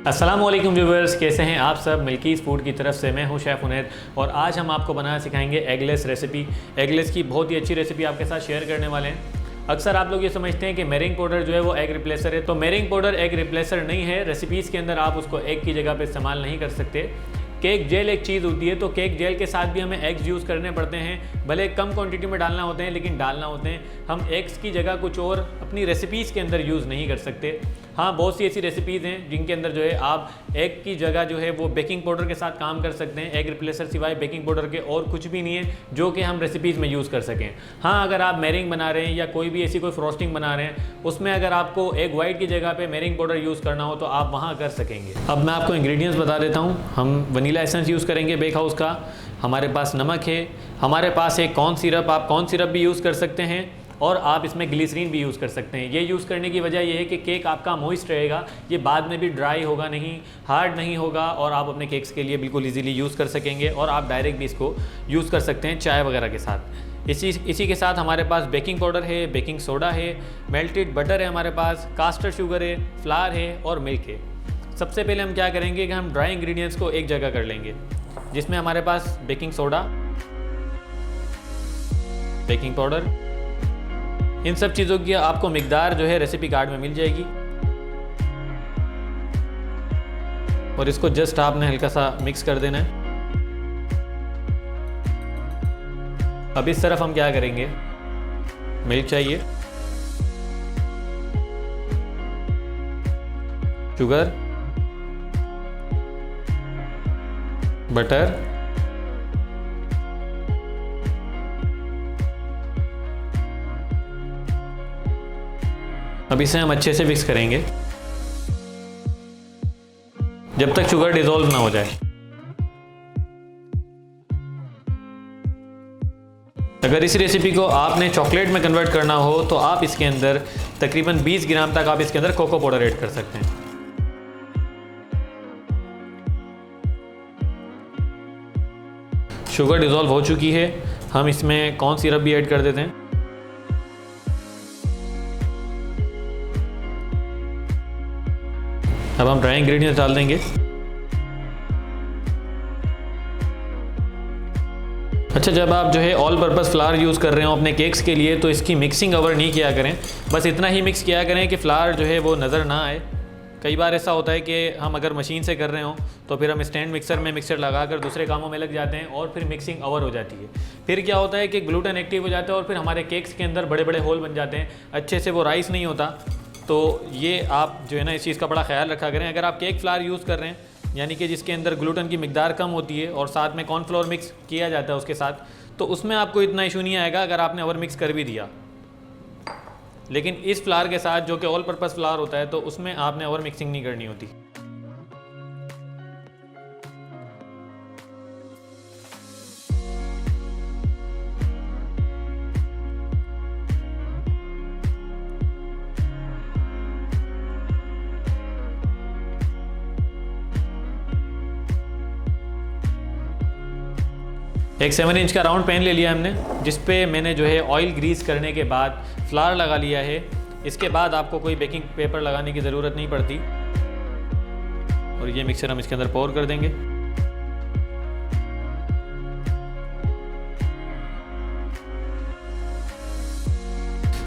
अस्सलाम वालेकुम व्यूवर्स, कैसे हैं आप सब। मिल्कीज़ फूड की तरफ से मैं हूं शेफ़ उनैद और आज हम आपको बनाना सिखाएंगे एगलेस रेसिपी। एगलेस की बहुत ही अच्छी रेसिपी आपके साथ शेयर करने वाले हैं। अक्सर आप लोग ये समझते हैं कि मेरिंग पाउडर जो है वो एग रिप्लेसर है, तो मेरिंग पाउडर एग रिप्लेसर नहीं है। रेसिपीज़ के अंदर आप उसको एग की जगह पर इस्तेमाल नहीं कर सकते। केक जेल एक चीज़ होती है, तो केक जेल के साथ भी हमें एग्स यूज़ करने पड़ते हैं। भले कम क्वांटिटी में डालना होते हैं, लेकिन डालना होते हैं। हम एग्स की जगह कुछ और अपनी रेसिपीज़ के अंदर यूज़ नहीं कर सकते। हाँ, बहुत सी ऐसी रेसिपीज़ हैं जिनके अंदर जो है आप एग की जगह जो है वो बेकिंग पाउडर के साथ काम कर सकते हैं। एग रिप्लेसर सिवाय बेकिंग पाउडर के और कुछ भी नहीं है जो कि हम रेसिपीज़ में यूज़ कर सकें। हाँ, अगर आप मेरिंग बना रहे हैं या कोई भी ऐसी कोई फ्रोस्टिंग बना रहे हैं, उसमें अगर आपको एग वाइट की जगह पे मेरिंग पाउडर यूज़ करना हो तो आप वहाँ कर सकेंगे। अब मैं आपको इंग्रेडिएंट्स बता देता हूँ। हम वनीला एसेंस यूज़ करेंगे बेक हाउस का, हमारे पास नमक है, हमारे पास है कॉर्न सिरप। आप कॉर्न सिरप भी यूज़ कर सकते हैं और आप इसमें ग्लिसरीन भी यूज़ कर सकते हैं। ये यूज़ करने की वजह यह है कि केक आपका मॉइस्ट रहेगा, ये बाद में भी ड्राई होगा नहीं, हार्ड नहीं होगा और आप अपने केक्स के लिए बिल्कुल इजीली यूज़ कर सकेंगे। और आप डायरेक्ट भी इसको यूज़ कर सकते हैं चाय वगैरह के साथ। इसी के साथ हमारे पास बेकिंग पाउडर है, बेकिंग सोडा है, मेल्टेड बटर है, हमारे पास कास्टर शुगर है, फ्लावर है और मिल्क है। सबसे पहले हम क्या करेंगे कि हम ड्राई इंग्रेडिएंट्स को एक जगह कर लेंगे, जिसमें हमारे पास बेकिंग सोडा, बेकिंग पाउडर, इन सब चीज़ों की आपको मिकदार जो है रेसिपी कार्ड में मिल जाएगी। और इसको जस्ट आपने हल्का सा मिक्स कर देना है। अब इस तरफ हम क्या करेंगे, मिल्क चाहिए, शुगर, बटर, अब इसे हम अच्छे से मिक्स करेंगे जब तक शुगर डिसॉल्व ना हो जाए। अगर इस रेसिपी को आपने चॉकलेट में कन्वर्ट करना हो तो आप इसके अंदर तकरीबन 20 ग्राम तक आप इसके अंदर कोको पाउडर ऐड कर सकते हैं। शुगर डिसॉल्व हो चुकी है, हम इसमें कॉर्न सिरप भी ऐड कर देते हैं। अब हम ड्राई इंग्रेडिएंट्स डाल देंगे। अच्छा, जब आप जो है ऑल पर्पस फ्लावर यूज़ कर रहे हो अपने केक्स के लिए तो इसकी मिक्सिंग ओवर नहीं किया करें। बस इतना ही मिक्स किया करें कि फ्लावर जो है वो नज़र ना आए। कई बार ऐसा होता है कि हम अगर मशीन से कर रहे हो तो फिर हम स्टैंड मिक्सर में मिक्सर लगाकर दूसरे कामों में लग जाते हैं और फिर मिक्सिंग ओवर हो जाती है। फिर क्या होता है कि ग्लूटेन एक्टिव हो जाता है और फिर हमारे केक्स के अंदर बड़े बड़े होल बन जाते हैं, अच्छे से वो राइस नहीं होता। तो ये आप जो है ना इस चीज़ का बड़ा ख्याल रखा करें। अगर आप केक फ्लावर यूज़ कर रहे हैं, यानी कि जिसके अंदर ग्लूटेन की मिकदार कम होती है और साथ में कॉर्नफ्लोर मिक्स किया जाता है उसके साथ, तो उसमें आपको इतना इशू नहीं आएगा अगर आपने ओवर मिक्स कर भी दिया। लेकिन इस फ्लावर के साथ जो कि ऑल पर्पस फ्लावर होता है तो उसमें आपने ओवर मिक्सिंग नहीं करनी होती। एक 7 इंच का राउंड पैन ले लिया हमने, जिस पे मैंने जो है ऑयल ग्रीस करने के बाद फ्लावर लगा लिया है। इसके बाद आपको कोई बेकिंग पेपर लगाने की ज़रूरत नहीं पड़ती। और ये मिक्सर हम इसके अंदर पोर कर देंगे।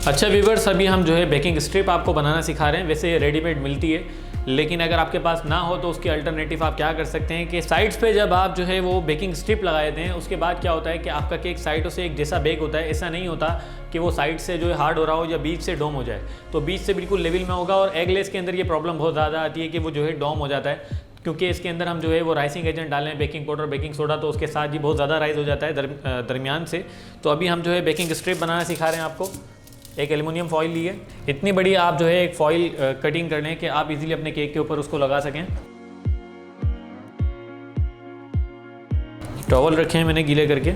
अच्छा व्यूअर्स, अभी हम जो है बेकिंग स्ट्रिप आपको बनाना सिखा रहे हैं। वैसे ये रेडीमेड मिलती है, लेकिन अगर आपके पास ना हो तो उसकी अल्टरनेटिव आप क्या कर सकते हैं कि साइड्स पे जब आप जो है वो बेकिंग स्ट्रिप लगा देते हैं, उसके बाद क्या होता है कि आपका केक साइडों से एक जैसा बेक होता है। ऐसा नहीं होता कि वो साइड से जो है हार्ड हो रहा हो या बीच से डोम हो जाए, तो बीच से बिल्कुल लेवल में होगा। और एगलेस के अंदर ये प्रॉब्लम बहुत ज़्यादा आती है कि वो जो है डोम हो जाता है, क्योंकि इसके अंदर हम जो है वो राइसिंग एजेंट डालें हैं, बेकिंग पाउडर, बेकिंग सोडा, तो उसके साथ ही बहुत ज़्यादा राइस हो जाता है दरमियान से। तो अभी हम जो है बेकिंग स्ट्रिप बनाना सिखा रहे हैं आपको। एक एल्युमिनियम फॉइल ली है, इतनी बड़ी आप जो है एक फॉइल कटिंग कर लें कि आप इजीली अपने केक के ऊपर उसको लगा सकें। टॉवल रखे हैं मैंने गीले करके।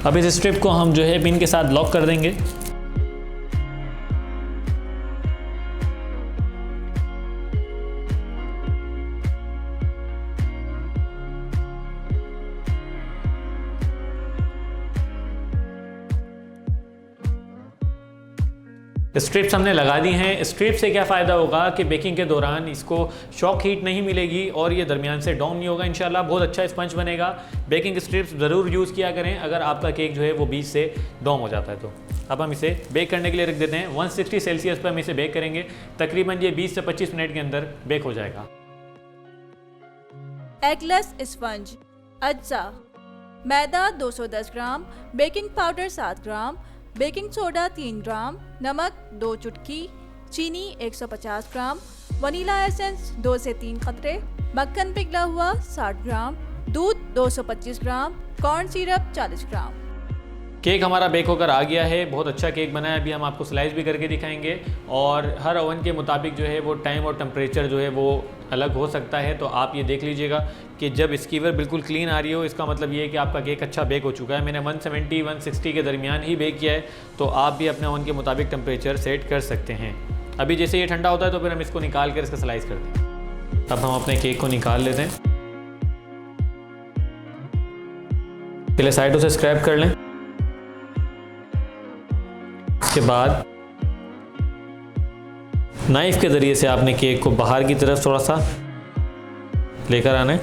अब इस स्ट्रिप को हम जो है पिन के साथ लॉक कर देंगे। स्ट्रिप्स हमने लगा दी हैं। स्ट्रिप से क्या फ़ायदा होगा कि बेकिंग के दौरान इसको शॉक हीट नहीं मिलेगी और ये दरमियान से डाउन नहीं होगा। इंशाल्लाह बहुत अच्छा स्पंज बनेगा। बेकिंग स्ट्रिप्स ज़रूर यूज़ किया करें अगर आपका केक जो है वो बीच से डाउन हो जाता है। तो अब हम इसे बेक करने के लिए रख देते हैं। 160 सेल्सियस पर हम इसे बेक करेंगे। तकरीबन ये 20 से 25 मिनट के अंदर बेक हो जाएगा। एगलेस स्पंज अज्जा, मैदा 210 ग्राम, बेकिंग पाउडर 7 ग्राम, बेकिंग सोडा 3 ग्राम, नमक 2 चुटकी, चीनी 150 ग्राम, वनीला एसेंस 2 से 3 कतरे, मक्खन पिघला हुआ 60 ग्राम, दूध 225 ग्राम, कॉर्न सिरप 40 ग्राम। केक हमारा बेक होकर आ गया है। बहुत अच्छा केक बना है। अभी हम आपको स्लाइस भी करके दिखाएंगे और हर ओवन के मुताबिक जो है वो टाइम और टेम्परेचर जो है वो अलग हो सकता है। तो आप ये देख लीजिएगा कि जब स्कीवर बिल्कुल क्लीन आ रही हो इसका मतलब ये है कि आपका केक अच्छा बेक हो चुका है। मैंने 170-160 के दरमियान ही बेक किया है। तो आप भी अपने ओवन के मुताबिक टेम्परेचर सेट कर सकते हैं। अभी जैसे ये ठंडा होता है तो फिर हम इसको निकाल कर इसका स्लाइस करते हैं। अब हम अपने केक को निकाल लेते हैं। पहले साइडों से स्क्रैप कर लें। इसके बाद नाइफ के ज़रिए से आपने केक को बाहर की तरफ थोड़ा सा लेकर आना है।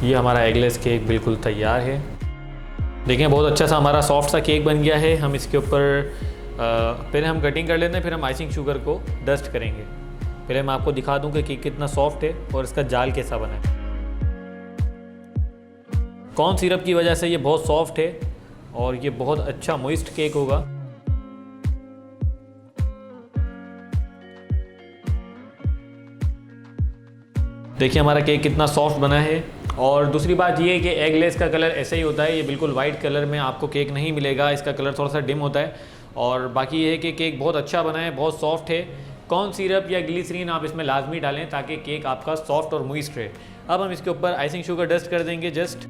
ये हमारा एगलेस केक बिल्कुल तैयार है। देखिए बहुत अच्छा सा हमारा सॉफ्ट सा केक बन गया है। हम इसके ऊपर पहले हम कटिंग कर लेते हैं, फिर हम आइसिंग शुगर को डस्ट करेंगे। पहले मैं आपको दिखा दूं कि केक कितना सॉफ्ट है और इसका जाल कैसा बना है। कॉर्न सिरप की वजह से ये बहुत सॉफ्ट है और ये बहुत अच्छा मॉइस्ट केक होगा। देखिए हमारा केक कितना सॉफ्ट बना है। और दूसरी बात ये है कि एगलेस का कलर ऐसे ही होता है। ये बिल्कुल वाइट कलर में आपको केक नहीं मिलेगा। इसका कलर थोड़ा सा डिम होता है। और बाकी ये है कि केक बहुत अच्छा बना है, बहुत सॉफ्ट है। कॉर्न सिरप या ग्लिसरीन आप इसमें लाजमी डालें ताकि केक आपका सॉफ्ट और मॉइस्ट रहे। अब हम इसके ऊपर आइसिंग शुगर डस्ट कर देंगे जस्ट।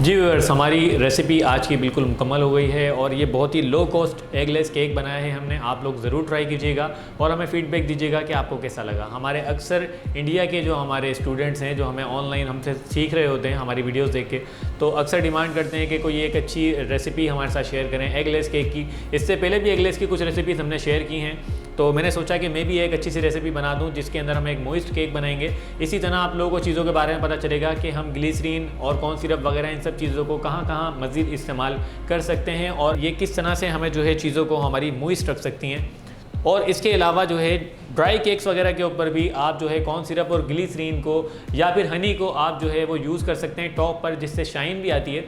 जी व्यूअर्स, हमारी रेसिपी आज की बिल्कुल मुकम्मल हो गई है और ये बहुत ही लो कॉस्ट एगलेस केक बनाया है हमने। आप लोग ज़रूर ट्राई कीजिएगा और हमें फीडबैक दीजिएगा कि आपको कैसा लगा। हमारे अक्सर इंडिया के जो हमारे स्टूडेंट्स हैं जो हमें ऑनलाइन हमसे सीख रहे होते हैं हमारी वीडियोस देख के, तो अक्सर डिमांड करते हैं कि कोई एक अच्छी रेसिपी हमारे साथ शेयर करें एगलेस केक की। इससे पहले भी एगलेस की कुछ रेसिपीज़ हमने शेयर की हैं, तो मैंने सोचा कि मैं भी एक अच्छी सी रेसिपी बना दूं जिसके अंदर हम एक मॉइस्ट केक बनाएंगे। इसी तरह आप लोगों को चीज़ों के बारे में पता चलेगा कि हम ग्लिसरीन और कॉर्न सिरप वगैरह इन सब चीज़ों को कहाँ कहाँ मज़ीद इस्तेमाल कर सकते हैं और ये किस तरह से हमें जो है चीज़ों को हमारी मॉइस्ट रख सकती हैं। और इसके अलावा जो है ड्राई केक्स वगैरह के ऊपर भी आप जो है कॉर्न सिरप और ग्लिसरीन को या फिर हनी को आप जो है वो यूज़ कर सकते हैं टॉप पर, जिससे शाइन भी आती है।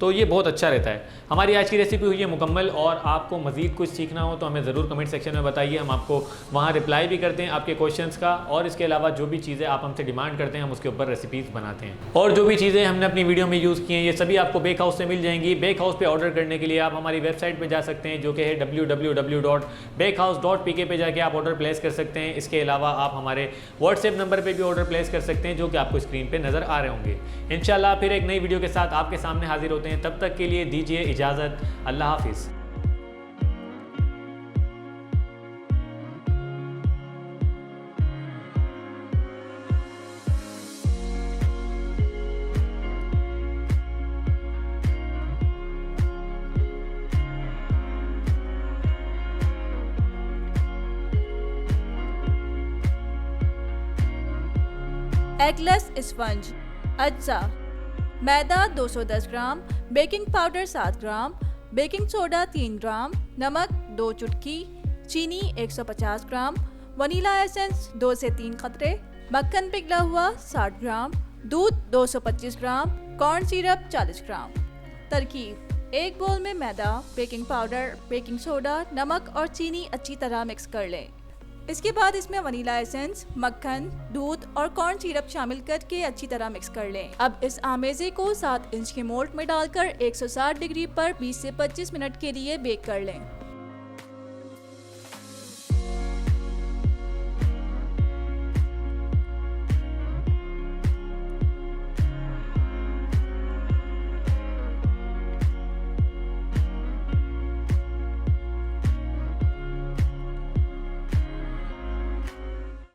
तो ये बहुत अच्छा रहता है। हमारी आज की रेसिपी हुई है मुकम्मल और आपको मज़ीद कुछ सीखना हो तो हमें ज़रूर कमेंट सेक्शन में बताइए। हम आपको वहाँ रिप्लाई भी करते हैं आपके क्वेश्चंस का। और इसके अलावा जो भी चीज़ें आप हमसे डिमांड करते हैं हम उसके ऊपर रेसिपीज़ बनाते हैं। और जो भी चीज़ें हमने अपनी वीडियो में यूज़ की हैं ये सभी आपको बेक हाउस से मिल जाएंगी। बेक हाउस पर ऑर्डर करने के लिए आप हमारी वेबसाइट पर जा सकते हैं जो कि है www.bakehouse.pk पे जाके आप ऑर्डर प्लेस कर सकते हैं। इसके अलावा आप हमारे व्हाट्सएप नंबर पर भी ऑर्डर प्लेस कर सकते हैं जो कि आपको स्क्रीन पर नज़र आ रहे होंगे। इंशाल्लाह फिर एक नई वीडियो के साथ आपके सामने हाजिर होते हैं। तब तक के लिए दीजिए इजाज़त। अल्लाह हाफिज़। एगलेस स्पंज अज्जा, मैदा 210 ग्राम, बेकिंग पाउडर 7 ग्राम, बेकिंग सोडा 3 ग्राम, नमक 2 चुटकी, चीनी 150 ग्राम, वनीला एसेंस 2 से 3 कतरे, मक्खन पिघला हुआ 60 ग्राम, दूध 225 ग्राम, कॉर्न सिरप 40 ग्राम। तरकीब: एक बोल में मैदा, बेकिंग पाउडर, बेकिंग सोडा, नमक और चीनी अच्छी तरह मिक्स कर लें। इसके बाद इसमें वनीला एसेंस, मक्खन, दूध और कॉर्न सिरप शामिल करके अच्छी तरह मिक्स कर लें। अब इस आमेज़े को 7 इंच के मोल्ड में डालकर 160 डिग्री पर 20 से 25 मिनट के लिए बेक कर लें।